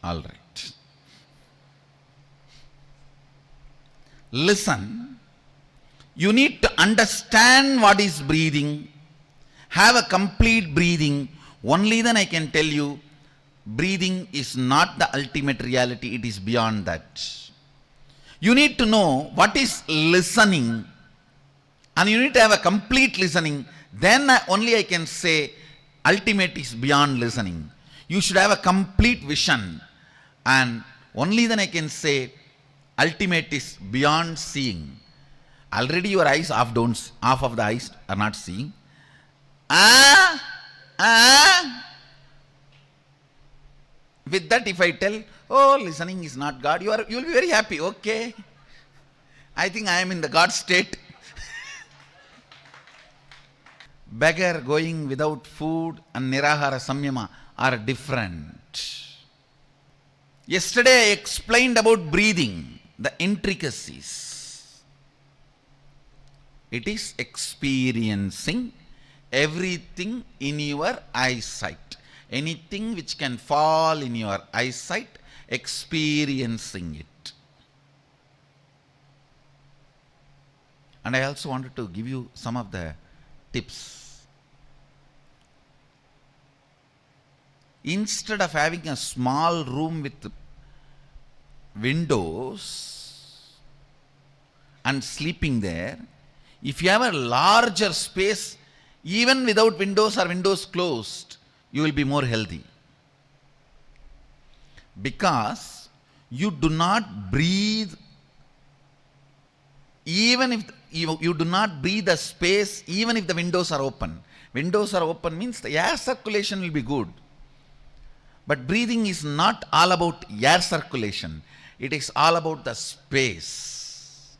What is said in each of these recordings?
All right. Listen. You need to understand what is breathing. Have a complete breathing. Only then I can tell you, breathing is not the ultimate reality. It is beyond that. You need to know what is listening. And you need to have a complete listening. Then only I can say, ultimate is beyond listening. You should have a complete vision. And only then I can say, ultimate is beyond seeing. Already your eyes half of the eyes are not seeing. With that, if I tell, oh, listening is not God, you will be very happy. Okay, I think I am in the God state. Beggar going without food and nirahara samyama are different. Yesterday I explained about breathing, the intricacies. It is experiencing everything in your eyesight. Anything which can fall in your eyesight, experiencing it. And I also wanted to give you some of the tips. Instead of having a small room with windows and sleeping there, if you have a larger space, even without windows or windows closed, you will be more healthy. Because you do not breathe, even if you do not breathe a space, even if the windows are open. Windows are open means the air circulation will be good. But breathing is not all about air circulation. It is all about the space.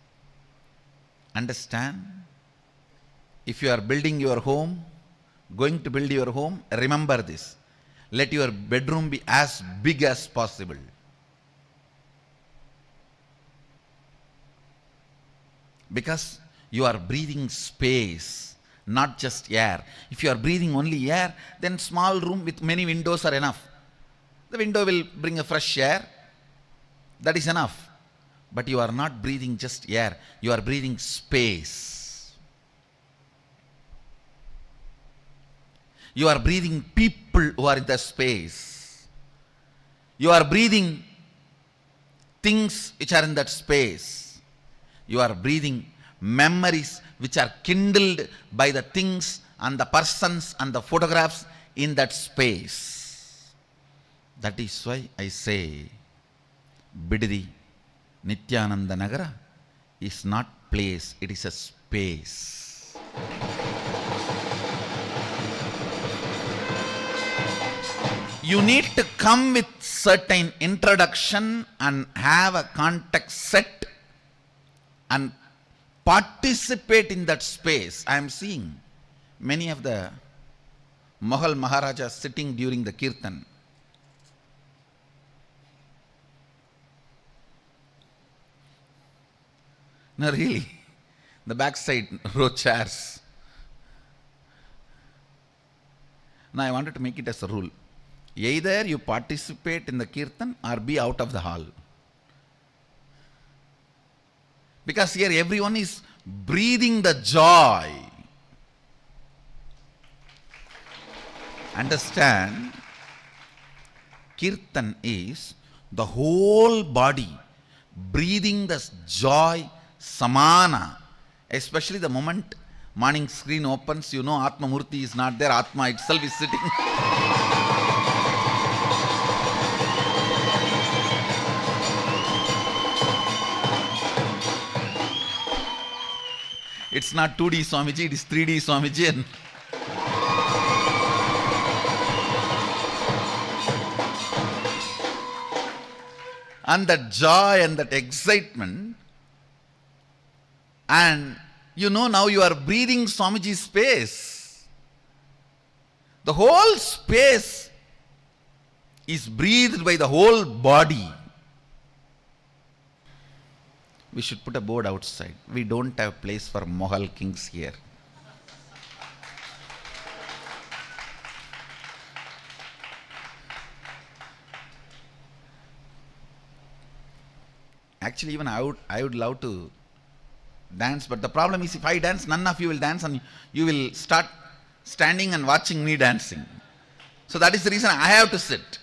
Understand? If you are building your home, going to build your home, remember this. Let your bedroom be as big as possible. Because you are breathing space, not just air. If you are breathing only air, then small room with many windows are enough. The window will bring a fresh air. That is enough. But you are not breathing just air. You are breathing space. You are breathing people who are in the space. You are breathing things which are in that space. You are breathing memories which are kindled by the things and the persons and the photographs in that space. That is why I say, Bidiri Nityananda Nagara is not place, it is a space. You need to come with certain introduction and have a context set and participate in that space. I am seeing many of the Mughal Maharajas sitting during the Kirtan. No, really, the backside row chairs. Now I wanted to make it as a rule. Either you participate in the Kirtan or be out of the hall. Because here everyone is breathing the joy. Understand? Kirtan is the whole body breathing the joy, samana. Especially the moment morning screen opens, you know Atma Murti is not there, Atma itself is sitting. It's not 2D Swamiji, it is 3D Swamiji. And that joy and that excitement, and you know now you are breathing Swamiji's space. The whole space is breathed by the whole body. We should put a board outside. We don't have place for Mughal kings here. Actually, even I would love to dance, but the problem is if I dance, none of you will dance and you will start standing and watching me dancing. So that is the reason I have to sit.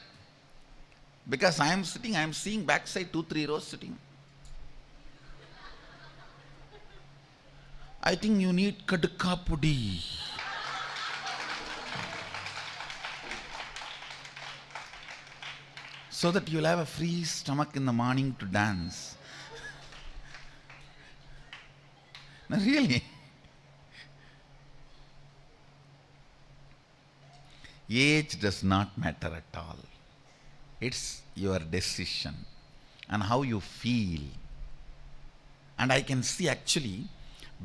Because I am sitting, I am seeing backside 2-3 rows sitting. I think you need kadka pudi. So that you'll have a free stomach in the morning to dance. No, really. Age does not matter at all. It's your decision and how you feel. And I can see actually,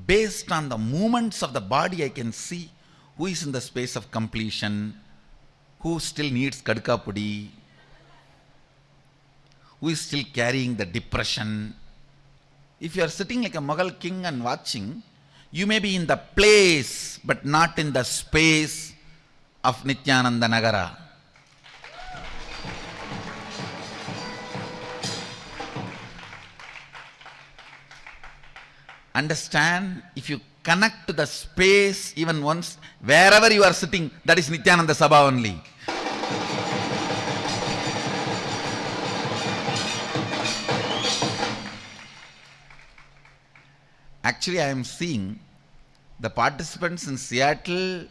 based on the movements of the body, I can see who is in the space of completion, who still needs kadka pudi, who is still carrying the depression. If you are sitting like a Mughal king and watching, you may be in the place but not in the space of Nityananda Nagara. Understand, if you connect to the space even once, wherever you are sitting, that is Nityananda Sabha only. Actually, I am seeing the participants in Seattle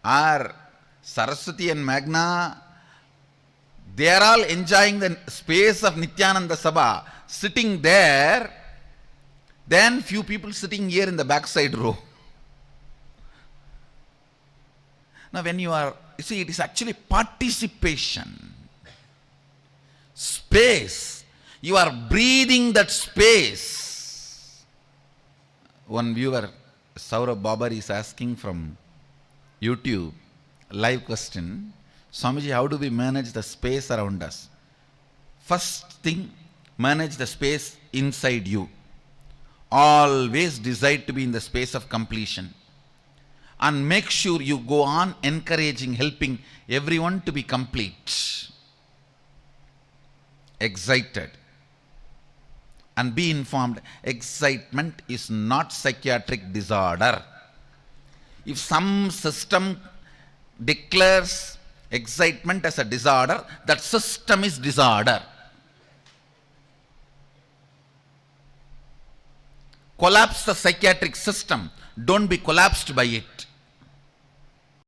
are Saraswati and Magna. They are all enjoying the space of Nityananda Sabha, sitting there. Then few people sitting here in the backside row. Now when you see, it is actually participation. Space. You are breathing that space. One viewer, Saurabh Babar, is asking from YouTube, live question, Swamiji, how do we manage the space around us? First thing, manage the space inside you. Always decide to be in the space of completion. And make sure you go on encouraging, helping everyone to be complete. Excited. And be informed, excitement is not psychiatric disorder. If some system declares excitement as a disorder, that system is disorder. Collapse the psychiatric system. Don't be collapsed by it.